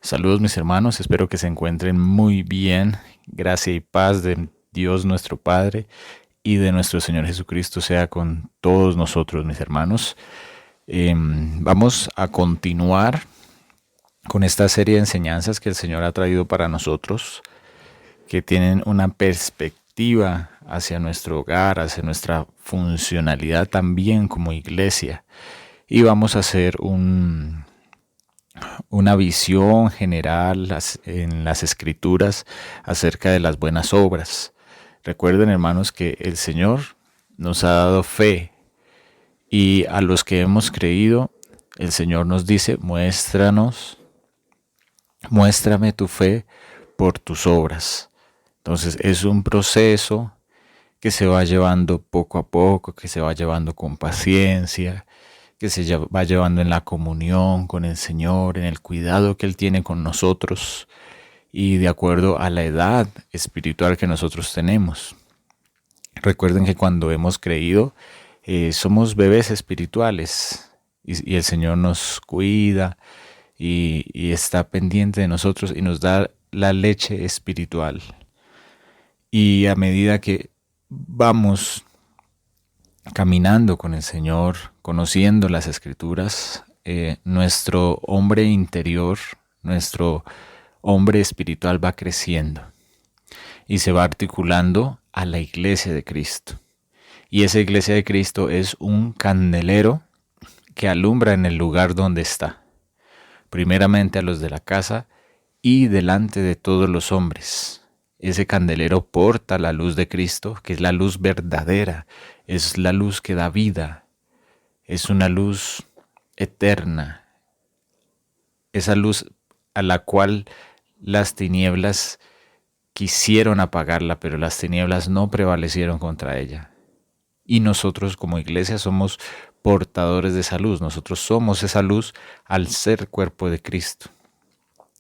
Saludos mis hermanos, espero que se encuentren muy bien. Gracia y paz de Dios nuestro Padre y de nuestro Señor Jesucristo sea con todos nosotros mis hermanos. Vamos a continuar con esta serie de enseñanzas que el Señor ha traído para nosotros, que tienen una perspectiva hacia nuestro hogar, hacia nuestra funcionalidad también como iglesia. Y vamos a hacer una visión general en las escrituras acerca de las buenas obras. Recuerden, hermanos, que el Señor nos ha dado fe y a los que hemos creído, el Señor nos dice, muéstrame tu fe por tus obras. Entonces es un proceso que se va llevando poco a poco, que se va llevando con paciencia, que se va llevando en la comunión con el Señor, en el cuidado que Él tiene con nosotros y de acuerdo a la edad espiritual que nosotros tenemos. Recuerden que cuando hemos creído, somos bebés espirituales y el Señor nos cuida y está pendiente de nosotros y nos da la leche espiritual. Y a medida que vamos caminando con el Señor, conociendo las escrituras, nuestro hombre interior, nuestro hombre espiritual va creciendo y se va articulando a la iglesia de Cristo. Y esa iglesia de Cristo es un candelero que alumbra en el lugar donde está, primeramente a los de la casa y delante de todos los hombres. Ese candelero porta la luz de Cristo, que es la luz verdadera, es la luz que da vida, es una luz eterna, esa luz a la cual las tinieblas quisieron apagarla, pero las tinieblas no prevalecieron contra ella. Y nosotros como iglesia somos portadores de esa luz, nosotros somos esa luz al ser cuerpo de Cristo.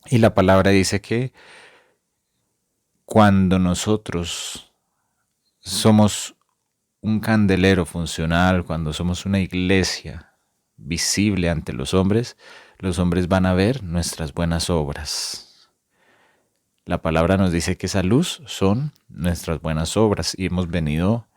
Y la palabra dice que cuando nosotros somos un candelero funcional, cuando somos una iglesia visible ante los hombres van a ver nuestras buenas obras. La palabra nos dice que esa luz son nuestras buenas obras y hemos venido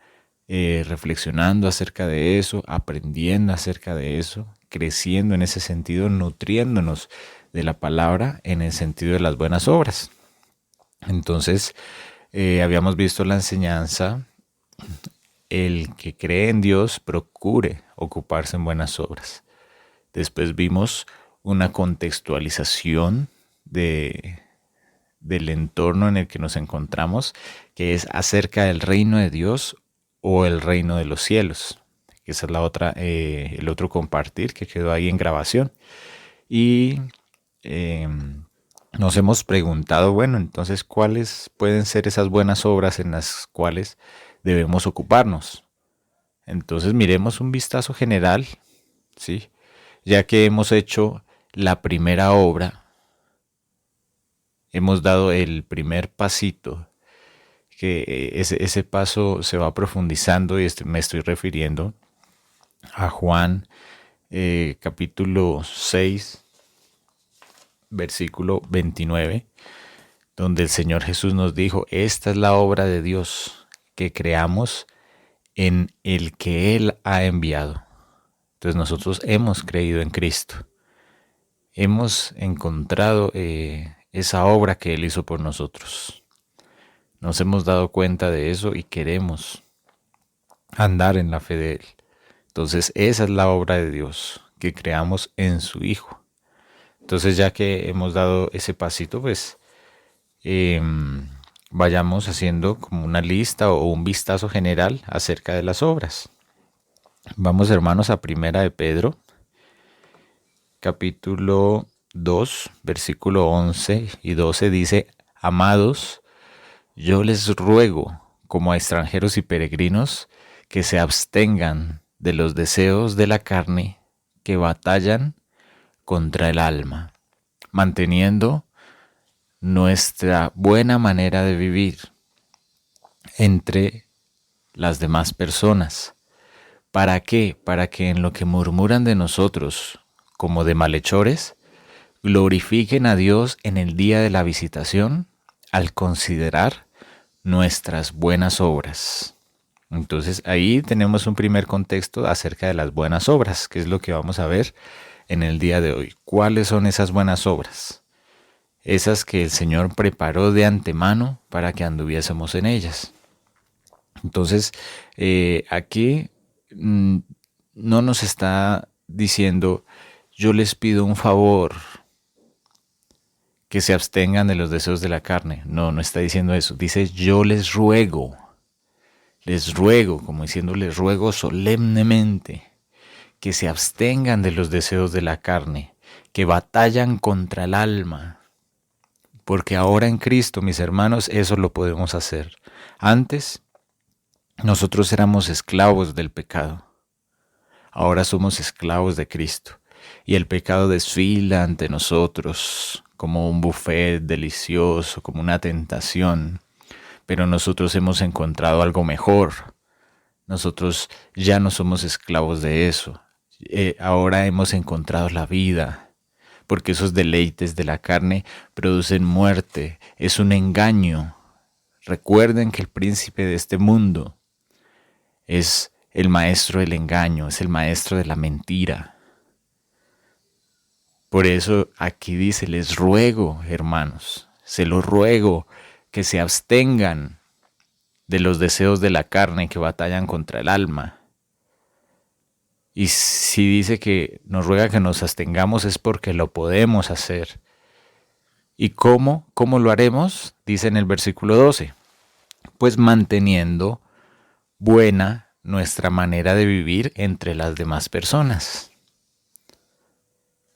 reflexionando acerca de eso, aprendiendo acerca de eso, creciendo en ese sentido, nutriéndonos de la palabra en el sentido de las buenas obras. Entonces, habíamos visto la enseñanza, el que cree en Dios procure ocuparse en buenas obras. Después vimos una contextualización del entorno en el que nos encontramos, que es acerca del reino de Dios o el reino de los cielos. Esa es la otra, el otro compartir que quedó ahí en grabación. Y nos hemos preguntado, bueno, entonces, ¿cuáles pueden ser esas buenas obras en las cuales debemos ocuparnos? Entonces, miremos un vistazo general, ¿sí? Ya que hemos hecho la primera obra, hemos dado el primer pasito, que ese paso se va profundizando y me estoy refiriendo a Juan capítulo 6, versículo 29, donde el Señor Jesús nos dijo, esta es la obra de Dios, que creamos en el que Él ha enviado. Entonces nosotros hemos creído en Cristo, hemos encontrado esa obra que Él hizo por nosotros. Nos hemos dado cuenta de eso y queremos andar en la fe de Él. Entonces esa es la obra de Dios, que creamos en su Hijo. Entonces ya que hemos dado ese pasito, pues vayamos haciendo como una lista o un vistazo general acerca de las obras. Vamos, hermanos, a Primera de Pedro, capítulo 2, versículo 11 y 12 dice, amados, yo les ruego, como a extranjeros y peregrinos, que se abstengan de los deseos de la carne que batallan contra el alma, manteniendo nuestra buena manera de vivir entre las demás personas. ¿Para qué? Para que en lo que murmuran de nosotros como de malhechores, glorifiquen a Dios en el día de la visitación al considerar nuestras buenas obras. Entonces ahí tenemos un primer contexto acerca de las buenas obras, que es lo que vamos a ver en el día de hoy. ¿Cuáles son esas buenas obras? Esas que el Señor preparó de antemano para que anduviésemos en ellas. Entonces, aquí no nos está diciendo, yo les pido un favor, que se abstengan de los deseos de la carne. No, no está diciendo eso. Dice, yo les ruego, como diciendo, les ruego solemnemente que se abstengan de los deseos de la carne, que batallan contra el alma. Porque ahora en Cristo, mis hermanos, eso lo podemos hacer. Antes, nosotros éramos esclavos del pecado. Ahora somos esclavos de Cristo. Y el pecado desfila ante nosotros como un buffet delicioso, como una tentación. Pero nosotros hemos encontrado algo mejor. Nosotros ya no somos esclavos de eso. Ahora hemos encontrado la vida. Porque esos deleites de la carne producen muerte. Es un engaño. Recuerden que el príncipe de este mundo es el maestro del engaño, es el maestro de la mentira. Por eso aquí dice, les ruego, hermanos, se los ruego que se abstengan de los deseos de la carne que batallan contra el alma. Y si dice que nos ruega que nos abstengamos es porque lo podemos hacer. ¿Y cómo? ¿Cómo lo haremos? Dice en el versículo 12. Pues manteniendo buena nuestra manera de vivir entre las demás personas.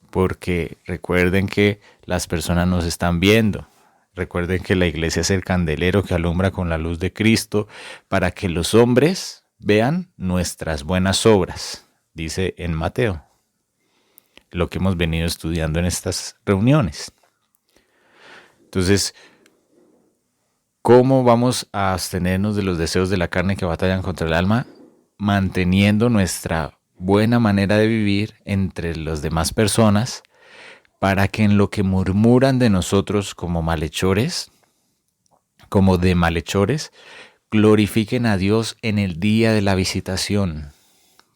Porque recuerden que las personas nos están viendo. Recuerden que la iglesia es el candelero que alumbra con la luz de Cristo para que los hombres vean nuestras buenas obras, dice en Mateo, lo que hemos venido estudiando en estas reuniones. Entonces, ¿cómo vamos a abstenernos de los deseos de la carne que batallan contra el alma? Manteniendo nuestra buena manera de vivir entre las demás personas, para que en lo que murmuran de nosotros como malhechores, como de malhechores, glorifiquen a Dios en el día de la visitación,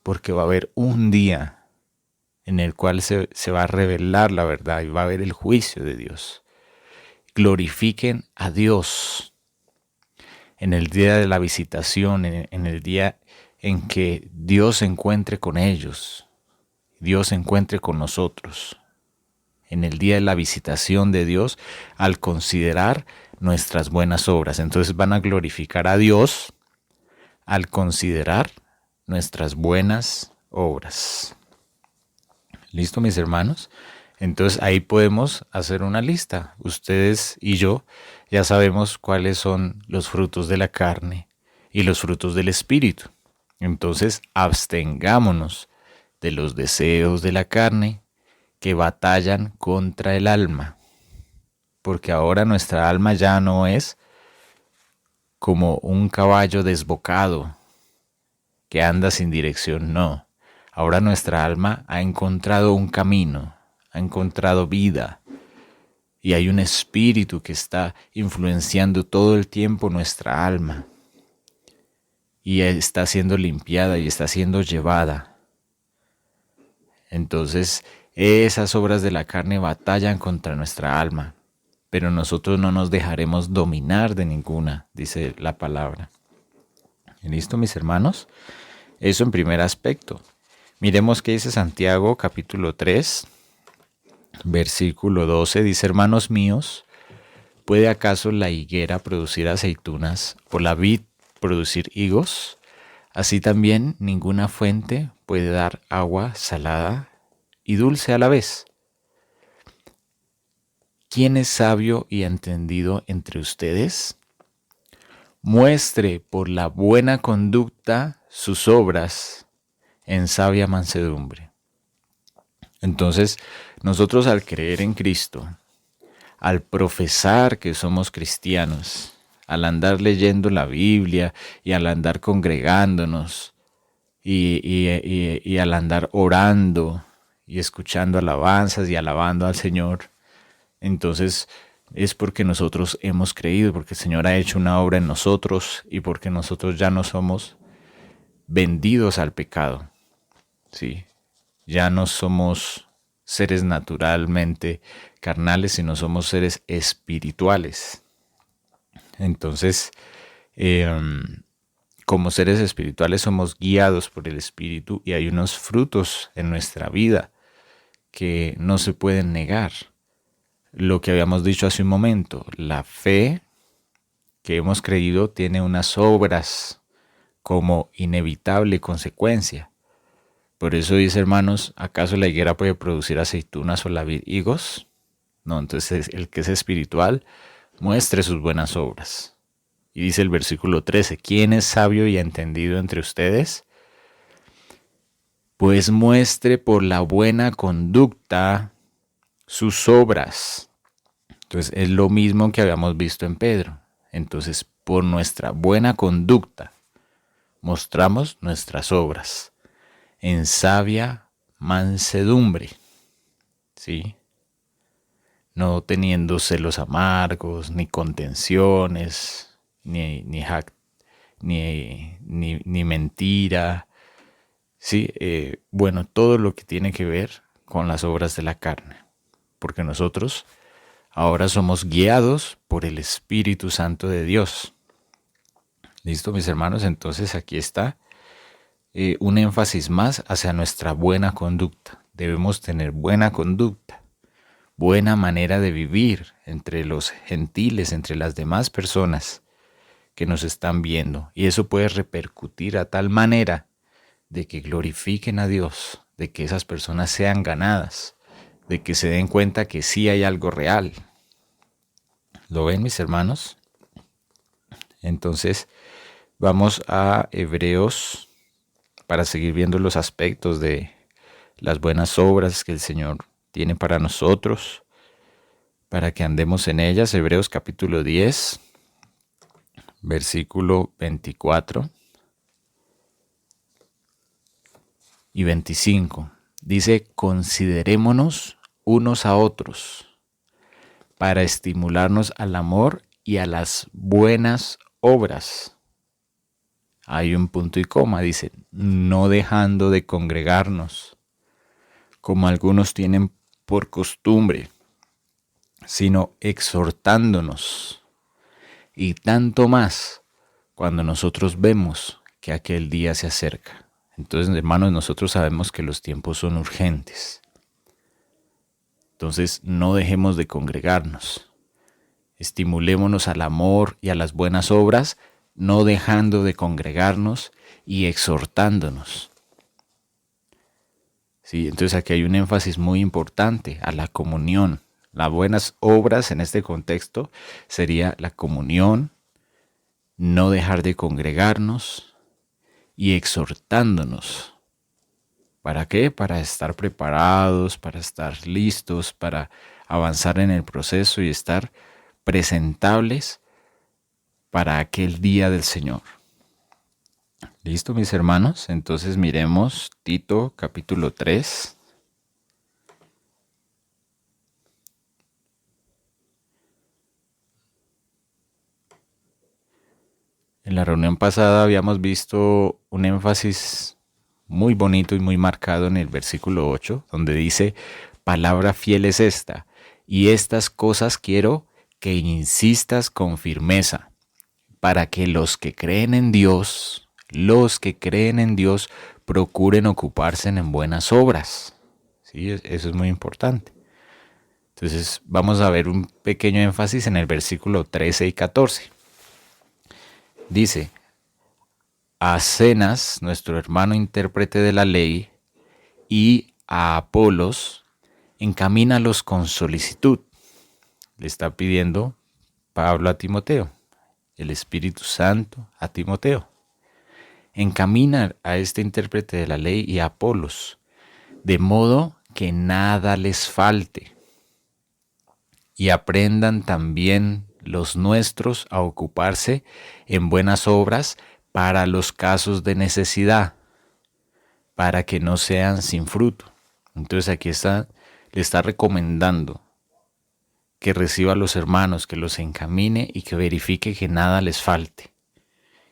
porque va a haber un día en el cual se va a revelar la verdad y va a haber el juicio de Dios. Glorifiquen a Dios en el día de la visitación, en el día en que Dios se encuentre con ellos, Dios se encuentre con nosotros, en el día de la visitación de Dios, al considerar nuestras buenas obras. Entonces van a glorificar a Dios al considerar nuestras buenas obras. ¿Listo, mis hermanos? Entonces ahí podemos hacer una lista. Ustedes y yo ya sabemos cuáles son los frutos de la carne y los frutos del Espíritu. Entonces abstengámonos de los deseos de la carne que batallan contra el alma. Porque ahora nuestra alma ya no es como un caballo desbocado que anda sin dirección, no. Ahora nuestra alma ha encontrado un camino, ha encontrado vida. Y hay un espíritu que está influenciando todo el tiempo nuestra alma. Y está siendo limpiada y está siendo llevada. Entonces, esas obras de la carne batallan contra nuestra alma, pero nosotros no nos dejaremos dominar de ninguna, dice la palabra. ¿Listo, mis hermanos? Eso en primer aspecto. Miremos qué dice Santiago, capítulo 3, versículo 12. Dice, hermanos míos, ¿puede acaso la higuera producir aceitunas o la vid producir higos? Así también ninguna fuente puede dar agua salada y dulce a la vez. ¿Quién es sabio y entendido entre ustedes? Muestre por la buena conducta sus obras en sabia mansedumbre. Entonces, nosotros al creer en Cristo, al profesar que somos cristianos, al andar leyendo la Biblia y al andar congregándonos y al andar orando y escuchando alabanzas y alabando al Señor, Entonces es porque nosotros hemos creído, porque el Señor ha hecho una obra en nosotros y porque nosotros ya no somos vendidos al pecado, ¿sí? Ya no somos seres naturalmente carnales, sino somos seres espirituales. Entonces, como seres espirituales somos guiados por el Espíritu y hay unos frutos en nuestra vida que no se pueden negar. Lo que habíamos dicho hace un momento, la fe que hemos creído tiene unas obras como inevitable consecuencia. Por eso dice, hermanos, ¿acaso la higuera puede producir aceitunas o la vid higos? No, entonces el que es espiritual muestre sus buenas obras. Y dice el versículo 13, ¿quién es sabio y entendido entre ustedes? Pues muestre por la buena conducta sus obras. Entonces es lo mismo que habíamos visto en Pedro. Entonces, por nuestra buena conducta mostramos nuestras obras en sabia mansedumbre, ¿sí? No teniendo celos amargos, ni contenciones, ni mentira, ¿sí? Bueno, todo lo que tiene que ver con las obras de la carne, porque nosotros ahora somos guiados por el Espíritu Santo de Dios. ¿Listo, mis hermanos? Entonces aquí está un énfasis más hacia nuestra buena conducta. Debemos tener buena conducta, buena manera de vivir entre los gentiles, entre las demás personas que nos están viendo. Y eso puede repercutir a tal manera de que glorifiquen a Dios, de que esas personas sean ganadas, de que se den cuenta que sí hay algo real. ¿Lo ven, mis hermanos? Entonces, vamos a Hebreos para seguir viendo los aspectos de las buenas obras que el Señor tiene para nosotros, para que andemos en ellas. Hebreos capítulo 10, versículo 24 y 25. Dice, considerémonos unos a otros para estimularnos al amor y a las buenas obras. Hay un punto y coma, dice, no dejando de congregarnos, como algunos tienen por costumbre, sino exhortándonos, y tanto más cuando nosotros vemos que aquel día se acerca. Entonces, hermanos, nosotros sabemos que los tiempos son urgentes. Entonces, no dejemos de congregarnos. Estimulémonos al amor y a las buenas obras, no dejando de congregarnos y exhortándonos. Sí, entonces aquí hay un énfasis muy importante a la comunión. Las buenas obras en este contexto sería la comunión, no dejar de congregarnos y exhortándonos. ¿Para qué? Para estar preparados, para estar listos, para avanzar en el proceso y estar presentables para aquel día del Señor. ¿Listo, mis hermanos? Entonces miremos Tito capítulo 3. En la reunión pasada habíamos visto un énfasis muy bonito y muy marcado en el versículo 8, donde dice, palabra fiel es esta, y estas cosas quiero que insistas con firmeza, para que los que creen en Dios, procuren ocuparse en buenas obras. ¿Sí? Eso es muy importante. Entonces vamos a ver un pequeño énfasis en el versículo 13 y 14. Dice, a Zenas, nuestro hermano intérprete de la ley, y a Apolos, encamínalos con solicitud. Le está pidiendo Pablo a Timoteo, el Espíritu Santo a Timoteo. Encamina a este intérprete de la ley y a Apolos, de modo que nada les falte. Y aprendan también los nuestros a ocuparse en buenas obras para los casos de necesidad, para que no sean sin fruto. Entonces aquí le está recomendando que reciba a los hermanos, que los encamine y que verifique que nada les falte.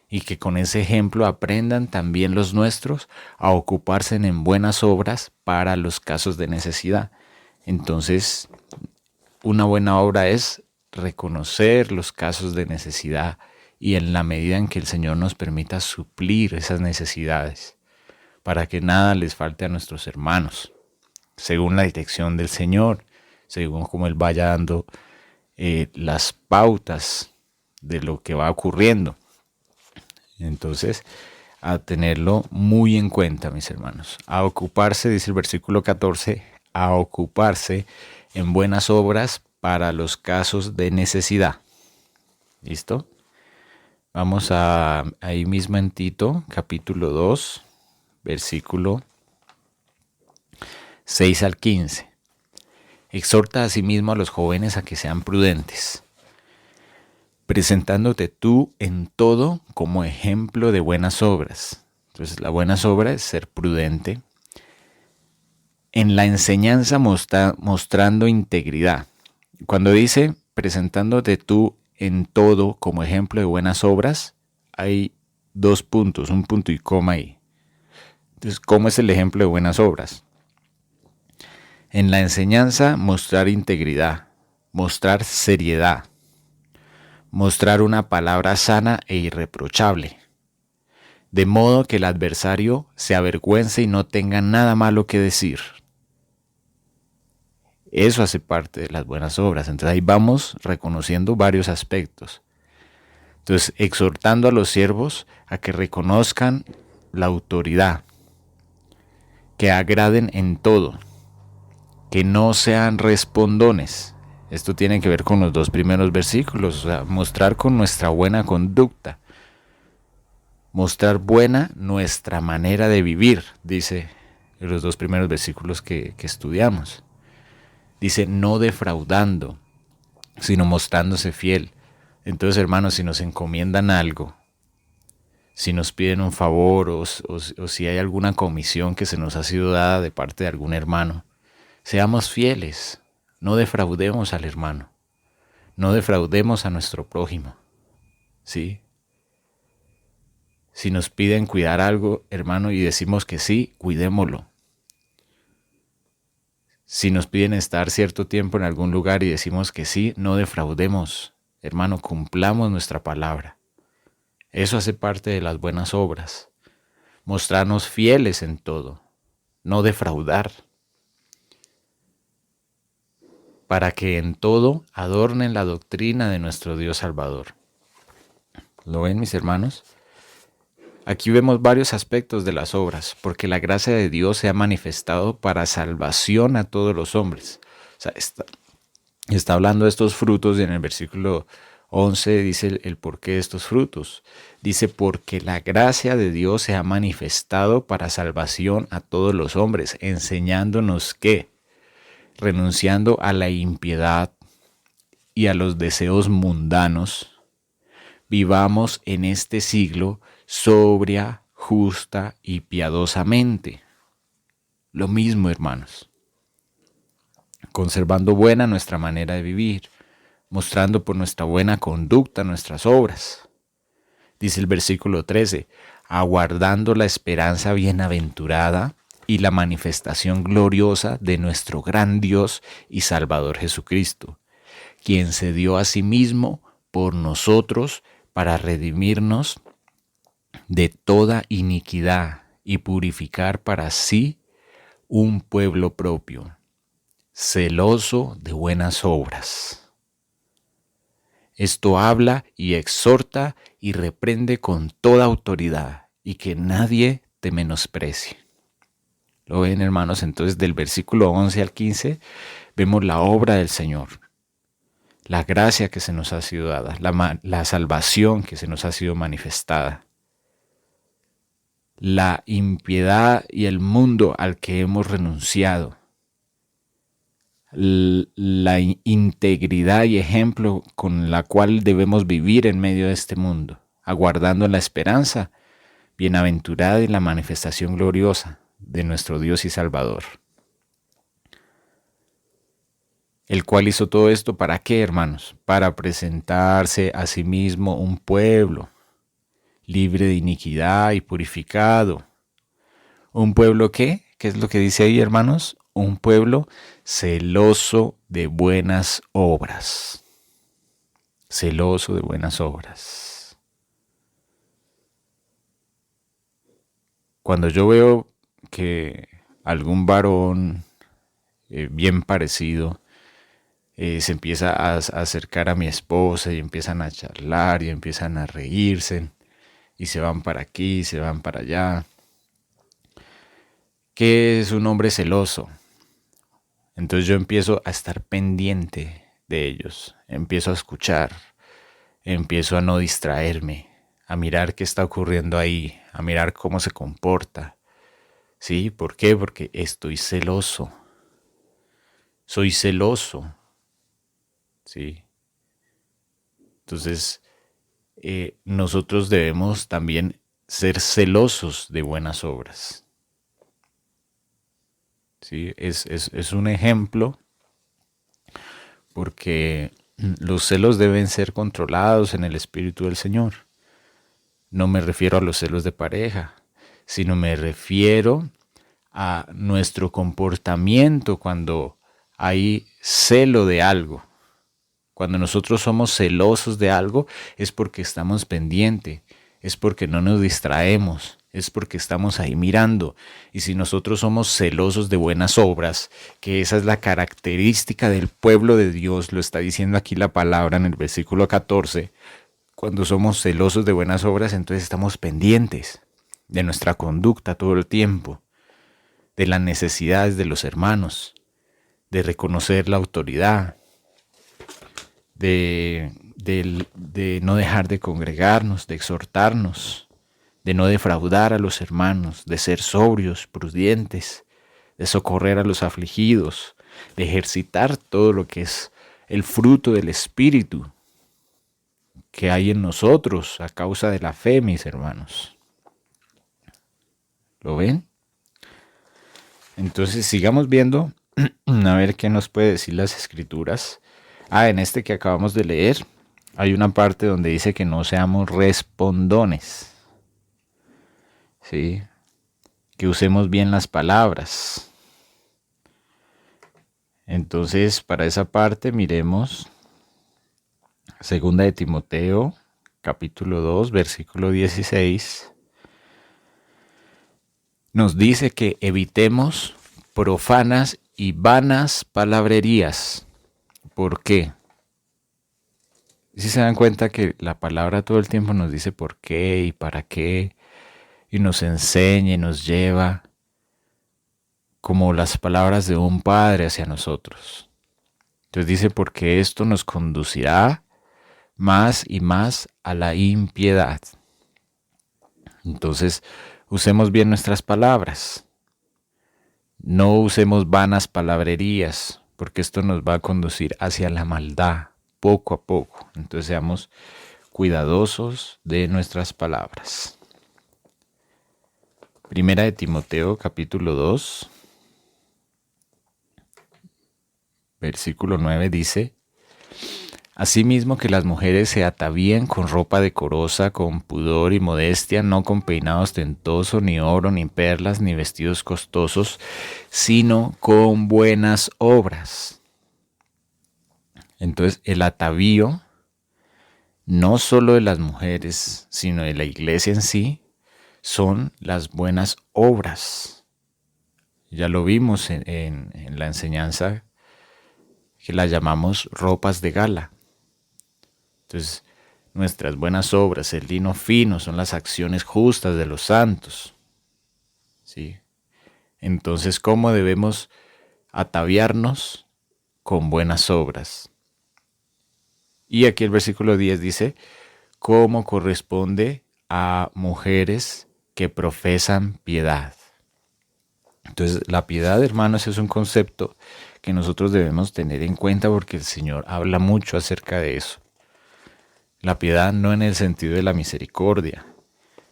Y que con ese ejemplo aprendan también los nuestros a ocuparse en buenas obras para los casos de necesidad. Entonces, una buena obra es reconocer los casos de necesidad y en la medida en que el Señor nos permita suplir esas necesidades para que nada les falte a nuestros hermanos, según la dirección del Señor, según como Él vaya dando las pautas de lo que va ocurriendo. Entonces, a tenerlo muy en cuenta, mis hermanos. A ocuparse, dice el versículo 14, a ocuparse en buenas obras para los casos de necesidad. ¿Listo? Vamos ahí mismo en Tito, capítulo 2, versículo 6 al 15. Exhorta asimismo a los jóvenes a que sean prudentes, presentándote tú en todo como ejemplo de buenas obras. Entonces, la buena obra es ser prudente. En la enseñanza mostrando integridad. Cuando dice presentándote tú en todo como ejemplo de buenas obras, hay dos puntos, un punto y coma ahí. Entonces, ¿cómo es el ejemplo de buenas obras? En la enseñanza, mostrar integridad, mostrar seriedad, mostrar una palabra sana e irreprochable, de modo que el adversario se avergüence y no tenga nada malo que decir. Eso hace parte de las buenas obras. Entonces ahí vamos reconociendo varios aspectos. Entonces, exhortando a los siervos a que reconozcan la autoridad, que agraden en todo, que no sean respondones. Esto tiene que ver con los dos primeros versículos, o sea, mostrar con nuestra buena conducta, mostrar buena nuestra manera de vivir, dice en los dos primeros versículos que estudiamos. Dice, no defraudando, sino mostrándose fiel. Entonces, hermanos, si nos encomiendan algo, si nos piden un favor o si hay alguna comisión que se nos ha sido dada de parte de algún hermano, seamos fieles, no defraudemos al hermano, no defraudemos a nuestro prójimo, ¿sí? Si nos piden cuidar algo, hermano, y decimos que sí, cuidémoslo. Si nos piden estar cierto tiempo en algún lugar y decimos que sí, no defraudemos, hermano, cumplamos nuestra palabra. Eso hace parte de las buenas obras, mostrarnos fieles en todo, no defraudar, para que en todo adornen la doctrina de nuestro Dios Salvador. ¿Lo ven, mis hermanos? Aquí vemos varios aspectos de las obras, porque la gracia de Dios se ha manifestado para salvación a todos los hombres. O sea, está hablando de estos frutos y en el versículo 11 dice el porqué de estos frutos. Dice, porque la gracia de Dios se ha manifestado para salvación a todos los hombres, enseñándonos que, renunciando a la impiedad y a los deseos mundanos, vivamos en este siglo sobria, justa y piadosamente. Lo mismo, hermanos. Conservando buena nuestra manera de vivir, mostrando por nuestra buena conducta nuestras obras. Dice el versículo 13, aguardando la esperanza bienaventurada y la manifestación gloriosa de nuestro gran Dios y Salvador Jesucristo, quien se dio a sí mismo por nosotros para redimirnos de toda iniquidad y purificar para sí un pueblo propio, celoso de buenas obras. Esto habla y exhorta y reprende con toda autoridad y que nadie te menosprecie. ¿Lo ven, hermanos? Entonces, del versículo 11 al 15 vemos la obra del Señor, la gracia que se nos ha sido dada, la salvación que se nos ha sido manifestada, la impiedad y el mundo al que hemos renunciado, la integridad y ejemplo con la cual debemos vivir en medio de este mundo, aguardando la esperanza bienaventurada y la manifestación gloriosa de nuestro Dios y Salvador. el cual hizo todo esto, ¿para qué, hermanos? Para presentarse a sí mismo un pueblo libre de iniquidad y purificado. ¿Un pueblo qué? ¿Qué es lo que dice ahí, hermanos? Un pueblo celoso de buenas obras. Celoso de buenas obras. Cuando yo veo que algún varón bien parecido se empieza a acercar a mi esposa y empiezan a charlar y empiezan a reírse y se van para aquí, se van para allá, que es un hombre celoso. Entonces yo empiezo a estar pendiente de ellos, empiezo a escuchar, empiezo a no distraerme, a mirar qué está ocurriendo ahí, a mirar cómo se comporta. ¿Sí? ¿Por qué? Porque estoy celoso. Soy celoso. ¿Sí? Entonces, nosotros debemos también ser celosos de buenas obras. ¿Sí? Es un ejemplo porque los celos deben ser controlados en el Espíritu del Señor. No me refiero a los celos de pareja, sino me refiero a nuestro comportamiento cuando hay celo de algo. Cuando nosotros somos celosos de algo es porque estamos pendientes, es porque no nos distraemos, es porque estamos ahí mirando. Y si nosotros somos celosos de buenas obras, que esa es la característica del pueblo de Dios, lo está diciendo aquí la palabra en el versículo 14, cuando somos celosos de buenas obras, entonces estamos pendientes de nuestra conducta todo el tiempo, de las necesidades de los hermanos, de reconocer la autoridad, de no dejar de congregarnos, de exhortarnos, de no defraudar a los hermanos, de ser sobrios, prudentes, de socorrer a los afligidos, de ejercitar todo lo que es el fruto del Espíritu que hay en nosotros a causa de la fe, mis hermanos. ¿Lo ven? Entonces sigamos viendo a ver qué nos puede decir las Escrituras. En este que acabamos de leer hay una parte donde dice que no seamos respondones. ¿Sí? Que usemos bien las palabras. Entonces, para esa parte miremos 2 de Timoteo, capítulo 2, versículo 16. Nos dice que evitemos profanas y vanas palabrerías. ¿Por qué? Si se dan cuenta que la palabra todo el tiempo nos dice por qué y para qué, y nos enseña y nos lleva como las palabras de un padre hacia nosotros. Entonces dice, porque esto nos conducirá más y más a la impiedad. Entonces, usemos bien nuestras palabras. No usemos vanas palabrerías, porque esto nos va a conducir hacia la maldad, poco a poco. Entonces, seamos cuidadosos de nuestras palabras. Primera de Timoteo, capítulo 2, versículo 9 dice: asimismo que las mujeres se atavíen con ropa decorosa, con pudor y modestia, no con peinado ostentoso, ni oro, ni perlas, ni vestidos costosos, sino con buenas obras. Entonces, el atavío, no solo de las mujeres, sino de la iglesia en sí, son las buenas obras. Ya lo vimos en la enseñanza que la llamamos ropas de gala. Entonces, nuestras buenas obras, el lino fino, son las acciones justas de los santos. ¿Sí? Entonces, ¿cómo debemos ataviarnos? Con buenas obras. Y aquí el versículo 10 dice, ¿cómo corresponde a mujeres que profesan piedad? Entonces, la piedad, hermanos, es un concepto que nosotros debemos tener en cuenta porque el Señor habla mucho acerca de eso. La piedad no en el sentido de la misericordia,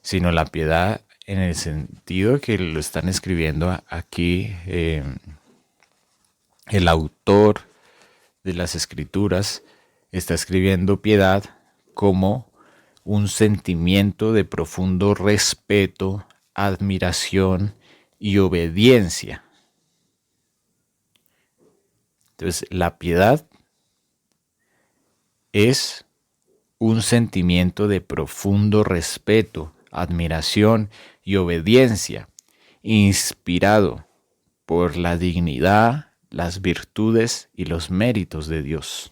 sino la piedad en el sentido que lo están escribiendo aquí el autor de las Escrituras está escribiendo piedad como un sentimiento de profundo respeto, admiración y obediencia. Entonces, la piedad es un sentimiento de profundo respeto, admiración y obediencia, inspirado por la dignidad, las virtudes y los méritos de Dios.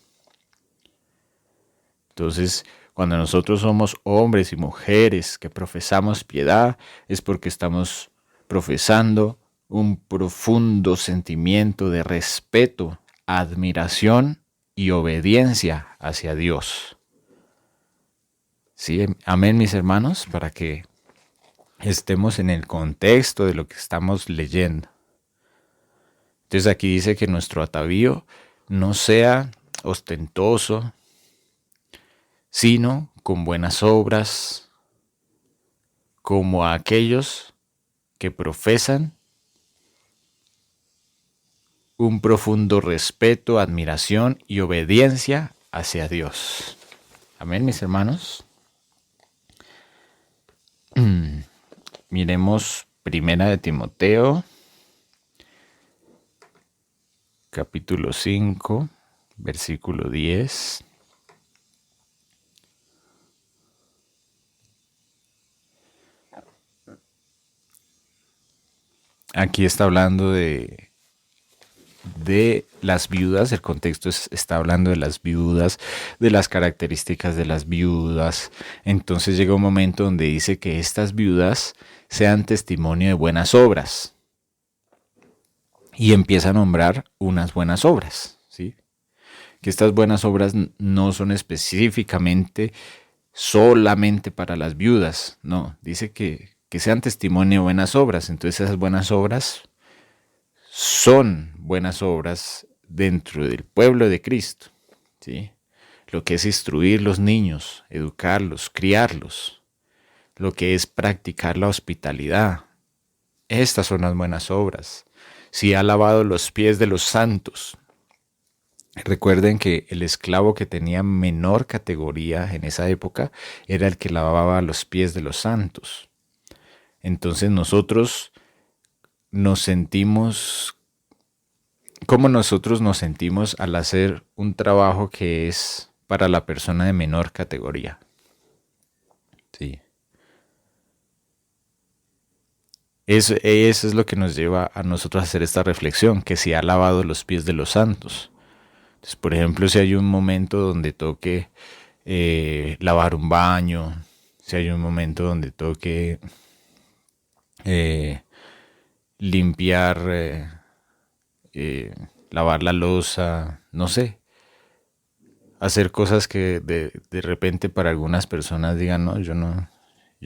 Entonces, cuando nosotros somos hombres y mujeres que profesamos piedad, es porque estamos profesando un profundo sentimiento de respeto, admiración y obediencia hacia Dios. Sí, amén, mis hermanos, para que estemos en el contexto de lo que estamos leyendo. Entonces aquí dice que nuestro atavío no sea ostentoso, sino con buenas obras, como a aquellos que profesan un profundo respeto, admiración y obediencia hacia Dios. Amén, mis hermanos. Miremos Primera de Timoteo, capítulo 5, versículo 10. Aquí está hablando de las viudas, el contexto está hablando de las viudas, de las características de las viudas. Entonces llega un momento donde dice que estas viudas sean testimonio de buenas obras. Y empieza a nombrar unas buenas obras, ¿sí? Que estas buenas obras no son específicamente solamente para las viudas, no, dice que sean testimonio de buenas obras. Entonces esas buenas obras son buenas obras dentro del pueblo de Cristo, ¿sí? Lo que es instruir los niños, educarlos, criarlos, lo que es practicar la hospitalidad. Estas son las buenas obras. Si ha lavado los pies de los santos. Recuerden que el esclavo que tenía menor categoría en esa época era el que lavaba los pies de los santos. Entonces nosotros nos sentimos, ¿cómo nosotros nos sentimos al hacer un trabajo que es para la persona de menor categoría? Sí. Eso es lo que nos lleva a nosotros a hacer esta reflexión, que si ha lavado los pies de los santos. Entonces, por ejemplo, si hay un momento donde toque lavar un baño, si hay un momento donde toque limpiar, lavar la loza, no sé, hacer cosas que de repente para algunas personas digan, no, yo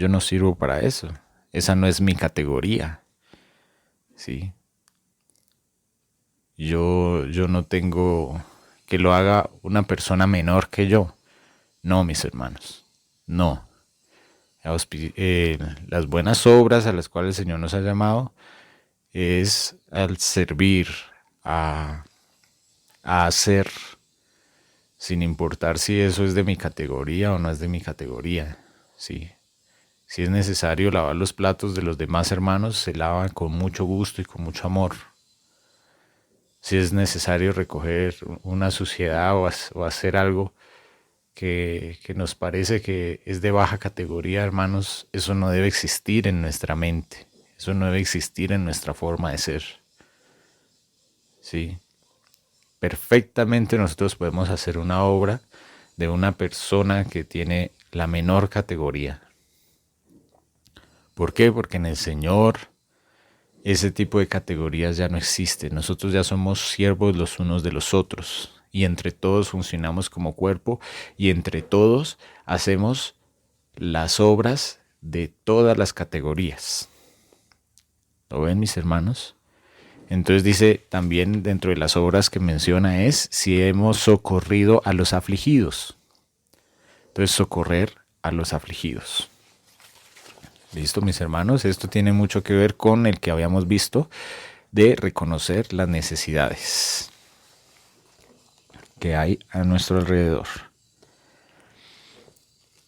no sirvo para eso. Esa no es mi categoría, ¿sí? Yo no tengo que lo haga una persona menor que yo. No, mis hermanos, no. Las buenas obras a las cuales el Señor nos ha llamado es al servir, a hacer, sin importar si eso es de mi categoría o no es de mi categoría, ¿sí? Si es necesario lavar los platos de los demás hermanos, se lavan con mucho gusto y con mucho amor. Si es necesario recoger una suciedad o hacer algo que nos parece que es de baja categoría, hermanos, eso no debe existir en nuestra mente. Eso no debe existir en nuestra forma de ser. ¿Sí? Perfectamente nosotros podemos hacer una obra de una persona que tiene la menor categoría. ¿Por qué? Porque en el Señor ese tipo de categorías ya no existen. Nosotros ya somos siervos los unos de los otros y entre todos funcionamos como cuerpo y entre todos hacemos las obras de todas las categorías. ¿Lo ven, mis hermanos? Entonces dice también dentro de las obras que menciona es si hemos socorrido a los afligidos. Entonces socorrer a los afligidos. Listo, mis hermanos, esto tiene mucho que ver con el que habíamos visto de reconocer las necesidades. que hay a nuestro alrededor.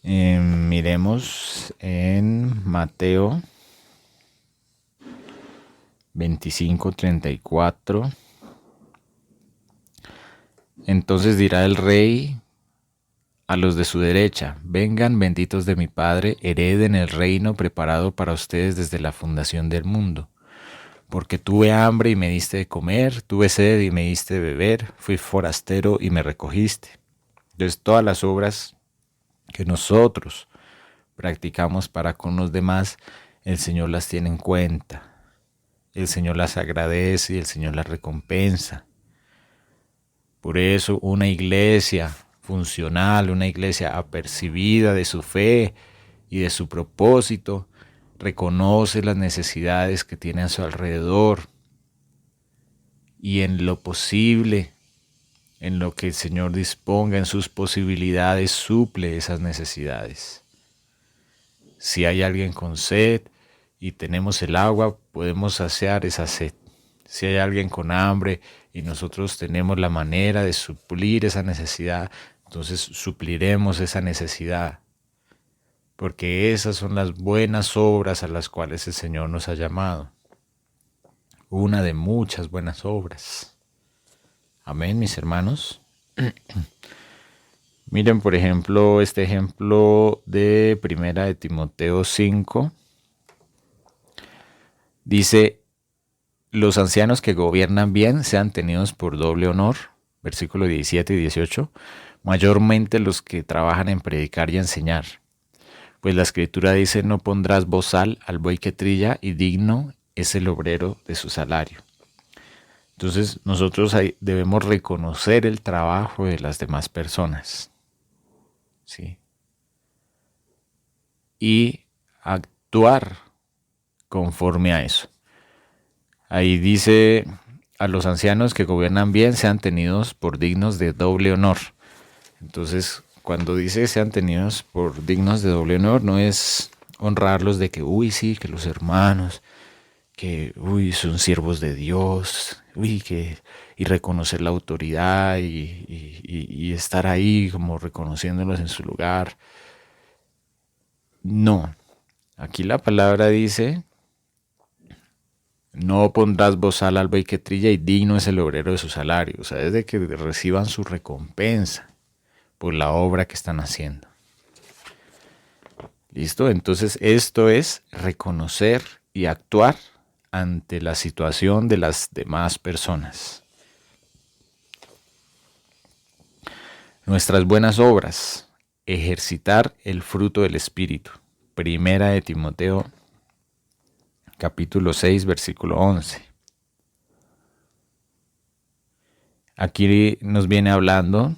Miremos en Mateo 25:34. Entonces dirá el rey a los de su derecha: vengan, benditos de mi Padre, hereden el reino preparado para ustedes desde la fundación del mundo. Porque tuve hambre y me diste de comer, tuve sed y me diste de beber, fui forastero y me recogiste. Entonces todas las obras que nosotros practicamos para con los demás, el Señor las tiene en cuenta. El Señor las agradece y el Señor las recompensa. Por eso una iglesia funcional, una iglesia apercibida de su fe y de su propósito, reconoce las necesidades que tiene a su alrededor y en lo posible, en lo que el Señor disponga, en sus posibilidades, suple esas necesidades. Si hay alguien con sed y tenemos el agua, podemos saciar esa sed. Si hay alguien con hambre y nosotros tenemos la manera de suplir esa necesidad, entonces supliremos esa necesidad. Porque esas son las buenas obras a las cuales el Señor nos ha llamado. Una de muchas buenas obras. Amén, mis hermanos. Miren, por ejemplo, este ejemplo de Primera de Timoteo 5. Dice: los ancianos que gobiernan bien sean tenidos por doble honor. Versículo 17 y 18. Mayormente los que trabajan en predicar y enseñar. Pues la Escritura dice: no pondrás bozal al buey que trilla, y digno es el obrero de su salario. Entonces nosotros debemos reconocer el trabajo de las demás personas, ¿sí? Y actuar conforme a eso. Ahí dice: a los ancianos que gobiernan bien sean tenidos por dignos de doble honor. Entonces, cuando dice sean tenidos por dignos de doble honor, no es honrarlos de que, sí, que los hermanos, que, son siervos de Dios, y reconocer la autoridad y estar ahí como reconociéndolos en su lugar. No, aquí la palabra dice: no pondrás bozal al buey que trilla, y digno es el obrero de su salario. O sea, es de que reciban su recompensa por la obra que están haciendo. ¿Listo? Entonces esto es reconocer y actuar ante la situación de las demás personas. Nuestras buenas obras: ejercitar el fruto del Espíritu. Primera de Timoteo, capítulo 6, versículo 11. Aquí nos viene hablando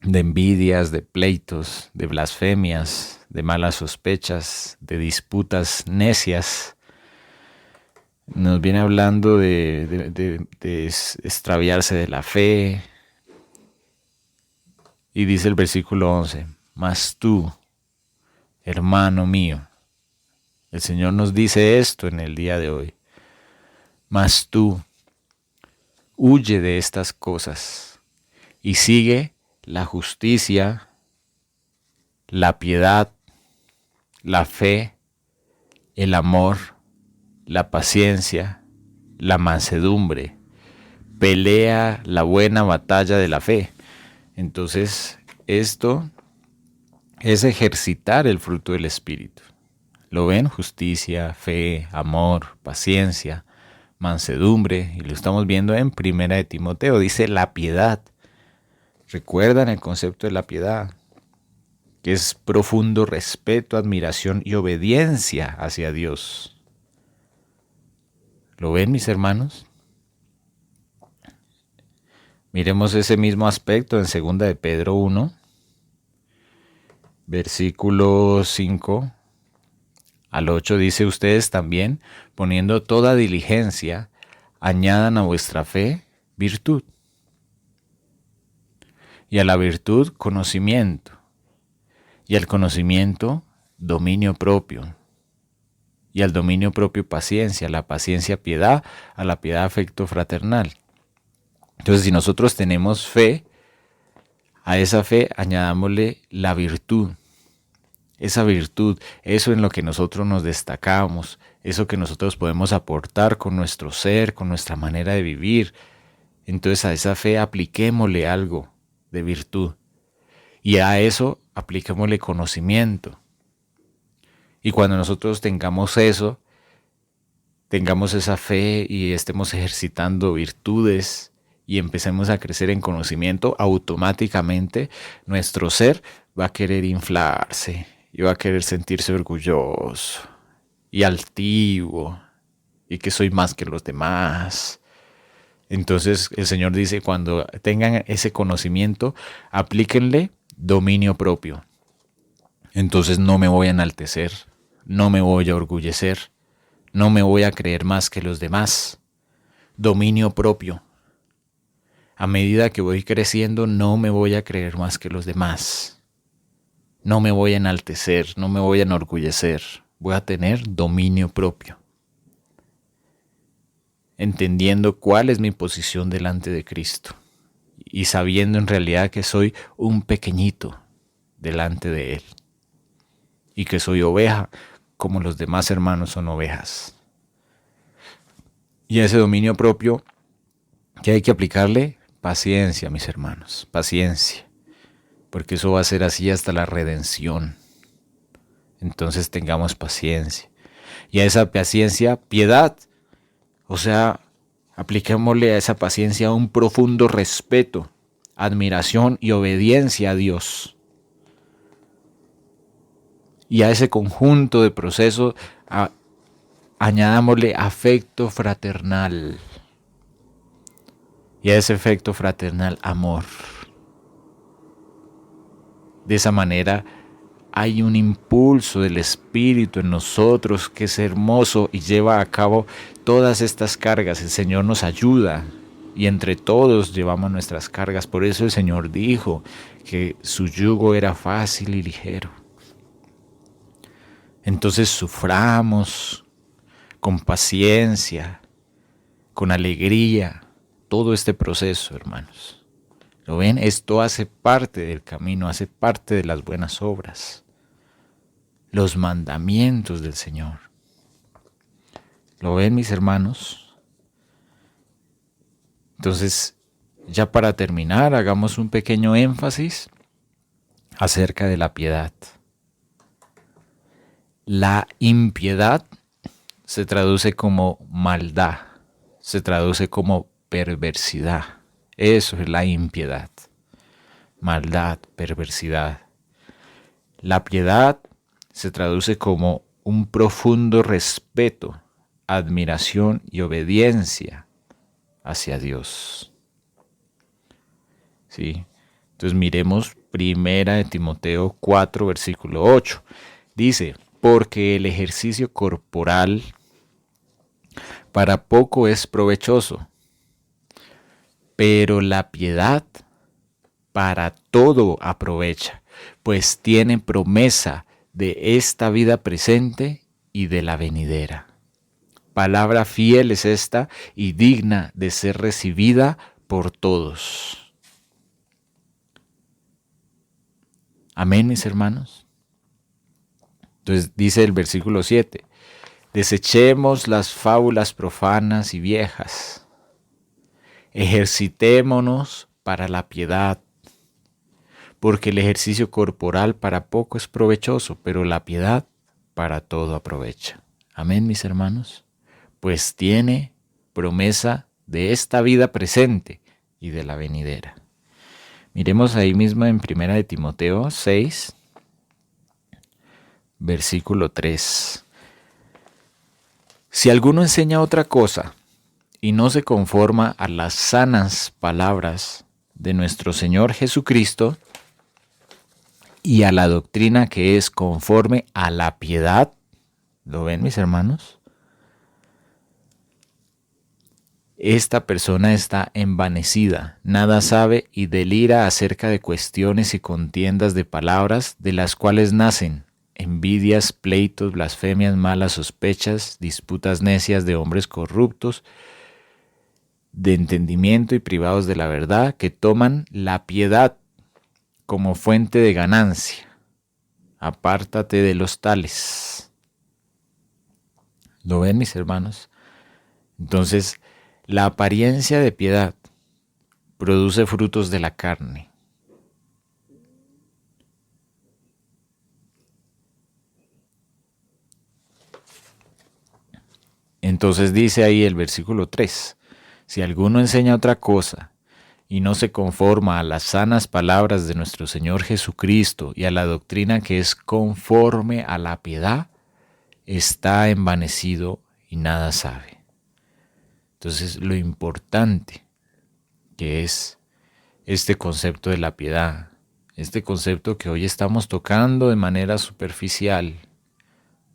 de envidias, de pleitos, de blasfemias, de malas sospechas, de disputas necias. Nos viene hablando de extraviarse de la fe. Y dice el versículo 11: mas tú, hermano mío, el Señor nos dice esto en el día de hoy: mas tú, huye de estas cosas y sigue la justicia, la piedad, la fe, el amor, la paciencia, la mansedumbre. Pelea la buena batalla de la fe. Entonces, esto es ejercitar el fruto del Espíritu. ¿Lo ven? Justicia, fe, amor, paciencia, mansedumbre. Y lo estamos viendo en Primera de Timoteo. Dice la piedad. ¿Recuerdan el concepto de la piedad? Que es profundo respeto, admiración y obediencia hacia Dios. ¿Lo ven, mis hermanos? Miremos ese mismo aspecto en 2 de Pedro 1, versículo 5 al 8. Dice: ustedes también, poniendo toda diligencia, añadan a vuestra fe virtud, y a la virtud conocimiento, y al conocimiento dominio propio, y al dominio propio paciencia, a la paciencia piedad, a la piedad afecto fraternal. Entonces, si nosotros tenemos fe, a esa fe añadámosle la virtud. Esa virtud, eso en lo que nosotros nos destacamos, eso que nosotros podemos aportar con nuestro ser, con nuestra manera de vivir. Entonces a esa fe apliquémosle algo de virtud. Y a eso apliquémosle conocimiento. Y cuando nosotros tengamos eso, tengamos esa fe y estemos ejercitando virtudes y empecemos a crecer en conocimiento, automáticamente nuestro ser va a querer inflarse y va a querer sentirse orgulloso y altivo y que soy más que los demás. Entonces el Señor dice, cuando tengan ese conocimiento, aplíquenle dominio propio. Entonces no me voy a enaltecer, no me voy a orgullecer, no me voy a creer más que los demás. Dominio propio. A medida que voy creciendo, no me voy a creer más que los demás. No me voy a enaltecer, no me voy a enorgullecer. Voy a tener dominio propio. Entendiendo cuál es mi posición delante de Cristo. Y sabiendo en realidad que soy un pequeñito delante de Él. Y que soy oveja como los demás hermanos son ovejas. Y a ese dominio propio, ¿qué hay que aplicarle? Paciencia, mis hermanos, paciencia. Porque eso va a ser así hasta la redención. Entonces tengamos paciencia. Y a esa paciencia, piedad. O sea, apliquémosle a esa paciencia un profundo respeto, admiración y obediencia a Dios. Y a ese conjunto de procesos añadámosle afecto fraternal. Y a ese afecto fraternal, amor. De esa manera hay un impulso del Espíritu en nosotros que es hermoso y lleva a cabo todas estas cargas. El Señor nos ayuda y entre todos llevamos nuestras cargas. Por eso el Señor dijo que su yugo era fácil y ligero. Entonces suframos con paciencia, con alegría, todo este proceso, hermanos. ¿Lo ven? Esto hace parte del camino, hace parte de las buenas obras. Los mandamientos del Señor. ¿Lo ven, mis hermanos? Entonces, ya para terminar, hagamos un pequeño énfasis acerca de la piedad. La impiedad se traduce como maldad, se traduce como perversidad. Eso es la impiedad. Maldad, perversidad. La piedad se traduce como un profundo respeto, admiración y obediencia hacia Dios. ¿Sí? Entonces miremos 1 Timoteo 4, versículo 8. Dice, porque el ejercicio corporal para poco es provechoso, pero la piedad para todo aprovecha, pues tiene promesa de esta vida presente y de la venidera. Palabra fiel es esta y digna de ser recibida por todos. Amén, mis hermanos. Entonces dice el versículo 7, desechemos las fábulas profanas y viejas, ejercitémonos para la piedad, porque el ejercicio corporal para poco es provechoso, pero la piedad para todo aprovecha. Amén, mis hermanos. Pues tiene promesa de esta vida presente y de la venidera. Miremos ahí mismo en 1 Timoteo 6, versículo 3. Si alguno enseña otra cosa y no se conforma a las sanas palabras de nuestro Señor Jesucristo y a la doctrina que es conforme a la piedad, ¿lo ven, mis hermanos? Esta persona está envanecida, nada sabe y delira acerca de cuestiones y contiendas de palabras, de las cuales nacen envidias, pleitos, blasfemias, malas sospechas, disputas necias de hombres corruptos, de entendimiento y privados de la verdad, que toman la piedad como fuente de ganancia. Apártate de los tales. ¿Lo ven, mis hermanos? Entonces, la apariencia de piedad produce frutos de la carne. Entonces dice ahí el versículo 3, si alguno enseña otra cosa y no se conforma a las sanas palabras de nuestro Señor Jesucristo y a la doctrina que es conforme a la piedad, está envanecido y nada sabe. Entonces, lo importante que es este concepto de la piedad, este concepto que hoy estamos tocando de manera superficial,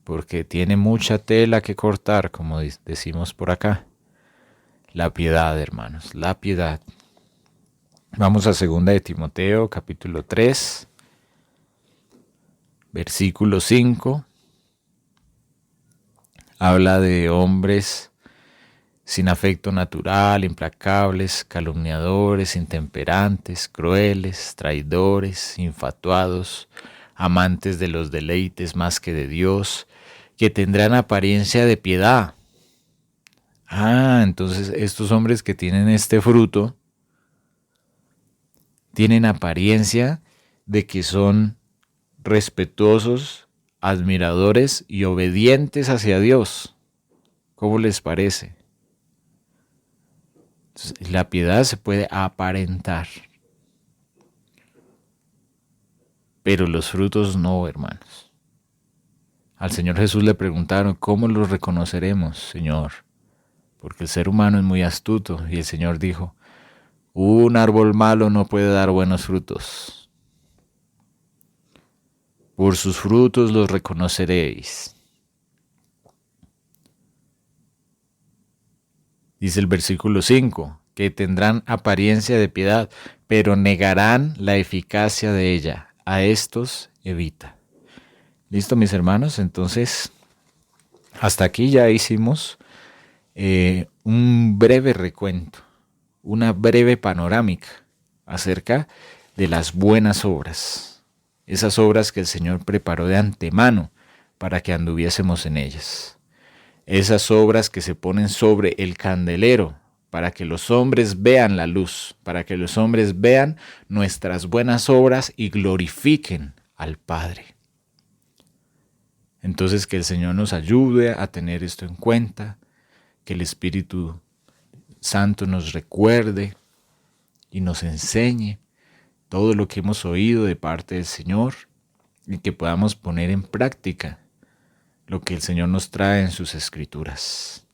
porque tiene mucha tela que cortar, como decimos por acá. La piedad, hermanos, la piedad. Vamos a 2 de Timoteo, capítulo 3, versículo 5. Habla de hombres sin afecto natural, implacables, calumniadores, intemperantes, crueles, traidores, infatuados, amantes de los deleites más que de Dios, que tendrán apariencia de piedad. Entonces estos hombres que tienen este fruto tienen apariencia de que son respetuosos, admiradores y obedientes hacia Dios. ¿Cómo les parece? Entonces, la piedad se puede aparentar, pero los frutos no, hermanos. Al Señor Jesús le preguntaron, ¿cómo los reconoceremos, Señor? Porque el ser humano es muy astuto. Y el Señor dijo, un árbol malo no puede dar buenos frutos. Por sus frutos los reconoceréis. Dice el versículo 5, que tendrán apariencia de piedad, pero negarán la eficacia de ella. A estos evita. ¿Listo, mis hermanos? Entonces, hasta aquí ya hicimos un breve recuento, una breve panorámica acerca de las buenas obras. Esas obras que el Señor preparó de antemano para que anduviésemos en ellas. Esas obras que se ponen sobre el candelero para que los hombres vean la luz, para que los hombres vean nuestras buenas obras y glorifiquen al Padre. Entonces, que el Señor nos ayude a tener esto en cuenta, que el Espíritu Santo nos recuerde y nos enseñe todo lo que hemos oído de parte del Señor y que podamos poner en práctica lo que el Señor nos trae en sus Escrituras,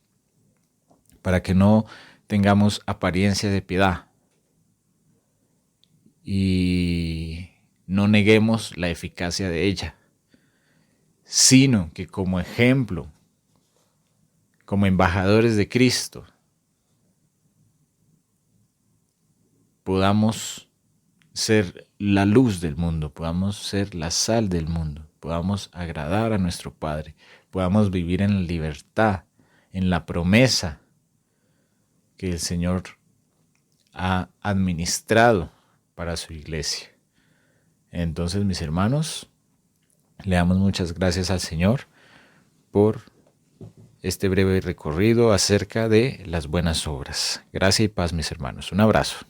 para que no tengamos apariencia de piedad y no neguemos la eficacia de ella, sino que como ejemplo, como embajadores de Cristo, podamos ser la luz del mundo, podamos ser la sal del mundo, podamos agradar a nuestro Padre, podamos vivir en la libertad, en la promesa que el Señor ha administrado para su iglesia. Entonces, mis hermanos, le damos muchas gracias al Señor por este breve recorrido acerca de las buenas obras. Gracia y paz, mis hermanos. Un abrazo.